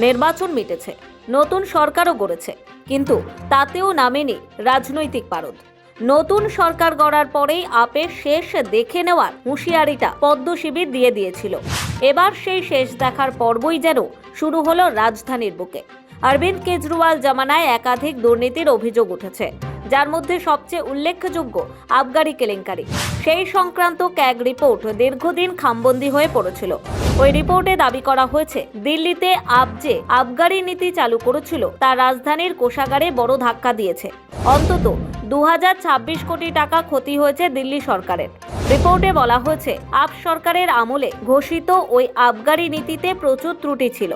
নির্বাচন মিটেছে, নতুন সরকারও গড়েছে, কিন্তু তাতেও নামেনি রাজনৈতিক পারদ। নতুন সরকার গড়ার পরেই আপের শেষ দেখে নেওয়ার হুঁশিয়ারিটা পদ্ম শিবির দিয়ে দিয়েছিল। এবার সেই শেষ দেখার পর্বই যেন শুরু হলো রাজধানীর বুকে। অরবিন্দ কেজরিওয়াল জামানায় একাধিক দুর্নীতির অভিযোগ উঠেছে, যার মধ্যে সবচেয়ে উল্লেখযোগ্য আবগারি কেলেঙ্কারি। সেই সংক্রান্ত ক্যাগ রিপোর্ট দীর্ঘদিন খামবন্দি হয়ে পড়েছিল। ওই রিপোর্টে দাবি করা হয়েছে, দিল্লিতে আপ যে আবগারি নীতি চালু করেছিল তা রাজধানীর কোষাগারে বড় ধাক্কা দিয়েছে। অন্তত 2026 কোটি টাকা ক্ষতি হয়েছে দিল্লি সরকারের। রিপোর্টে বলা হয়েছে, আপ সরকারের আমলে ঘোষিত ওই আবগারি নীতিতে প্রচুর ত্রুটি ছিল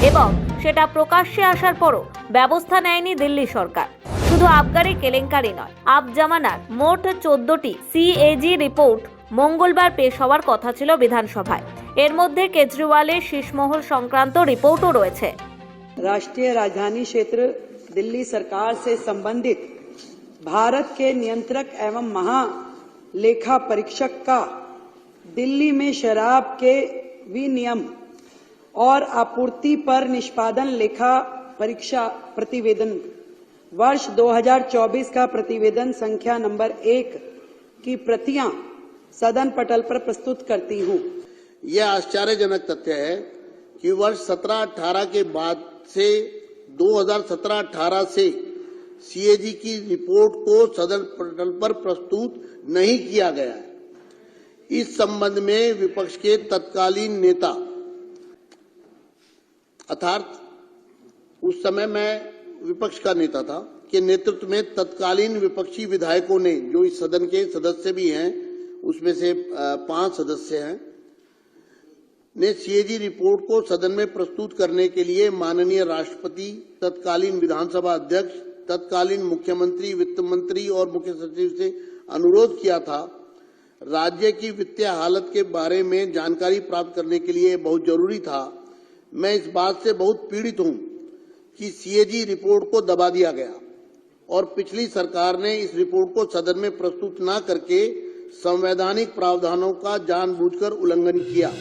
এবং সেটা প্রকাশ্যে আসার পরও ব্যবস্থা নেয়নি দিল্লি সরকার। শুধু আবগারি কেলেঙ্কারি নয়, আপ জামানার মোট 14টি সিএজি রিপোর্ট মঙ্গলবার পেশ হওয়ার কথা ছিল বিধানসভায়। এর মধ্যে কেজরিওয়ালের শীর্ষমহল সংক্রান্ত রিপোর্টও রয়েছে। राष्ट्रीय राजधानी क्षेत्र दिल्ली सरकार से संबंधित भारत के नियंत्रक एवं महालेखा परीक्षक का दिल्ली में शराब के विनियम और आपूर्ति पर निष्पादन लेखा परीक्षा प्रतिवेदन वर्ष 2024 का प्रतिवेदन संख्या नंबर 1 की प्रतियां सदन पटल पर प्रस्तुत करती हूं। यह आश्चर्यजनक तथ्य है कि वर्ष 17-18 के बाद से 2017-18 से सीएजी की रिपोर्ट को सदन पटल पर प्रस्तुत नहीं किया गया है। इस संबंध में विपक्ष के तत्कालीन नेता अर्थात उस समय मैं विपक्ष का नेता था के नेतृत्व में तत्कालीन विपक्षी विधायकों ने, जो इस सदन के सदस्य भी हैं, उसमें से 5 सदस्य हैं, ने सीएजी रिपोर्ट को सदन में प्रस्तुत करने के लिए माननीय राष्ट्रपति, तत्कालीन विधानसभा अध्यक्ष, तत्कालीन मुख्यमंत्री, वित्त मंत्री और मुख्य सचिव से अनुरोध किया था। राज्य की वित्तीय हालत के बारे में जानकारी प्राप्त करने के लिए बहुत जरूरी था। मैं इस बात से बहुत पीड़ित हूं कि सीएजी रिपोर्ट को दबा दिया गया और पिछली सरकार ने इस रिपोर्ट को सदन में प्रस्तुत न करके संवैधानिक प्रावधानों का जानबूझकर उल्लंघन किया।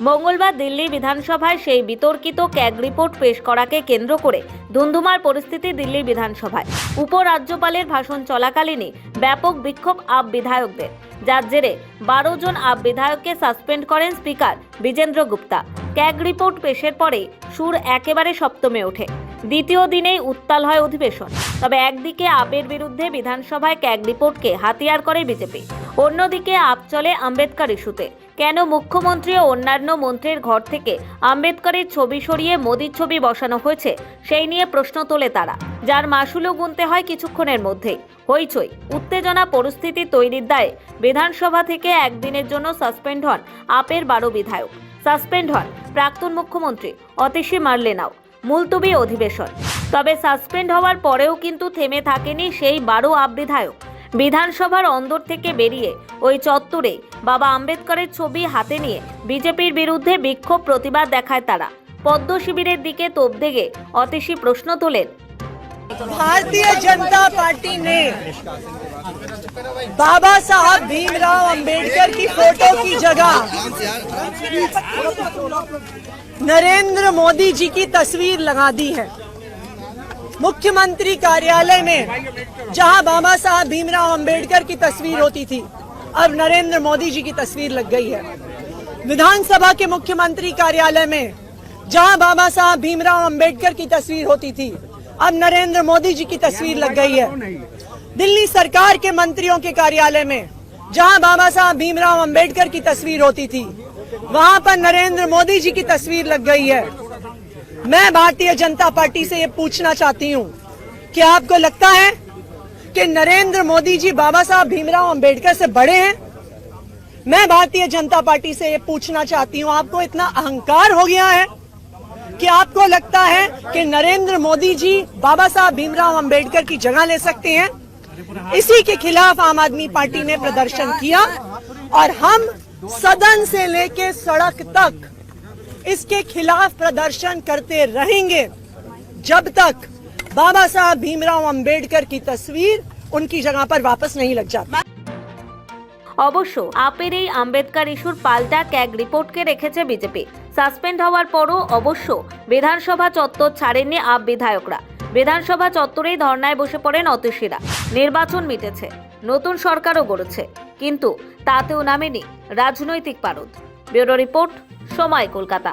মঙ্গলবার দিল্লি বিধানসভায় সেই বিতর্কিত ক্যাগ রিপোর্ট পেশ করাকে কেন্দ্র করে ধুন্ধুমার পরিস্থিতি দিল্লি বিধানসভায়। উপরাজ্যপালের ভাষণ চলাকালীনই ব্যাপক বিক্ষোভ আপ বিধায়কদের, যার জেরে 12 জন আপ বিধায়ককে সাসপেন্ড করেন speaker Bijender Gupta. CAG report পেশের পরে সুর একেবারে সপ্তমে ওঠে। দ্বিতীয় দিনেই উত্তাল হয় অধিবেশন। তবে একদিকে আপের বিরুদ্ধে বিধানসভায় ক্যাগ রিপোর্টকে হাতিয়ার করে বিজেপি, অন্যদিকে আপ চলে আম্বেদকর ইস্যুতে। কেন মুখ্যমন্ত্রী ও অন্যান্য মন্ত্রীর ঘর থেকে আম্বেদকরের ছবি সরিয়ে মোদির ছবি বসানো হয়েছে, সেই নিয়ে প্রশ্ন তোলে তারা, যার মাসুলও গুনতে হয় কিছুক্ষণের মধ্যেই। হইচই, উত্তেজনা পরিস্থিতি তৈরির দায়ে বিধানসভা থেকে একদিনের জন্য সাসপেন্ড হন আপের 12 বিধায়ক। সাসপেন্ড হন প্রাক্তন মুখ্যমন্ত্রী অতিশী মার্লেনাও। মুলতবি অধিবেশন। তবে সাসপেন্ড হওয়ার পরেও কিন্তু থেমে থাকেনি সেই 12 আপ বিধায়ক। বিধানসভার অন্দর থেকে বেরিয়ে ওই চত্বরে বাবা আম্বেদকরের ছবি হাতে নিয়ে বিজেপির বিরুদ্ধে বিক্ষোভ প্রতিবাদ দেখায় তারা। পদ্ম শিবিরের দিকে তোপ দেগে অতিশী প্রশ্ন তোলেন, भारतीय जनता पार्टी ने बाबा साहब भीमराव अंबेडकर की फोटो की जगह नरेंद्र मोदी जी की तस्वीर लगा दी है। मुख्यमंत्री कार्यालय में जहां बाबा साहब भीमराव अंबेडकर की तस्वीर होती थी, अब नरेंद्र मोदी जी की तस्वीर लग गई है। विधानसभा के मुख्यमंत्री कार्यालय में जहां बाबा साहब भीमराव अंबेडकर की तस्वीर होती थी, अब नरेंद्र मोदी जी की तस्वीर लग गई है। दिल्ली सरकार के मंत्रियों के कार्यालय में जहां बाबा साहब भीमराव अंबेडकर की तस्वीर होती थी, वहां पर नरेंद्र मोदी जी की तस्वीर लग गई है। मैं भारतीय जनता पार्टी से ये पूछना चाहती हूँ कि आपको लगता है कि नरेंद्र मोदी जी बाबा साहब भीमराव अंबेडकर से बड़े हैं? मैं भारतीय जनता पार्टी से ये पूछना चाहती हूँ, आपको इतना अहंकार हो गया है कि आपको लगता है कि नरेंद्र मोदी जी बाबा साहब भीमराव अंबेडकर की जगह ले सकते हैं? इसी के खिलाफ आम आदमी पार्टी ने प्रदर्शन किया और हम सदन से लेके सड़क तक इसके खिलाफ प्रदर्शन करते रहेंगे जब तक बाबा साहब भीमराव अंबेडकर की तस्वीर उनकी जगह पर वापस नहीं लग जाती। অবশ্য আপের এই আম্বেদকর ইস্যুর পাল্টা ক্যাগ রিপোর্টকে রেখেছে বিজেপি। সাসপেন্ড হওয়ার পরও অবশ্য বিধানসভা চত্বর ছাড়েননি আপ বিধায়করা। বিধানসভা চত্বরেই ধর্নায় বসে পড়েন অতীশীরা। নির্বাচন মিটেছে, নতুন সরকারও গড়েছে, কিন্তু তাতেও নামেনি রাজনৈতিক পারদ। ব্যুরো রিপোর্ট, সময় কলকাতা।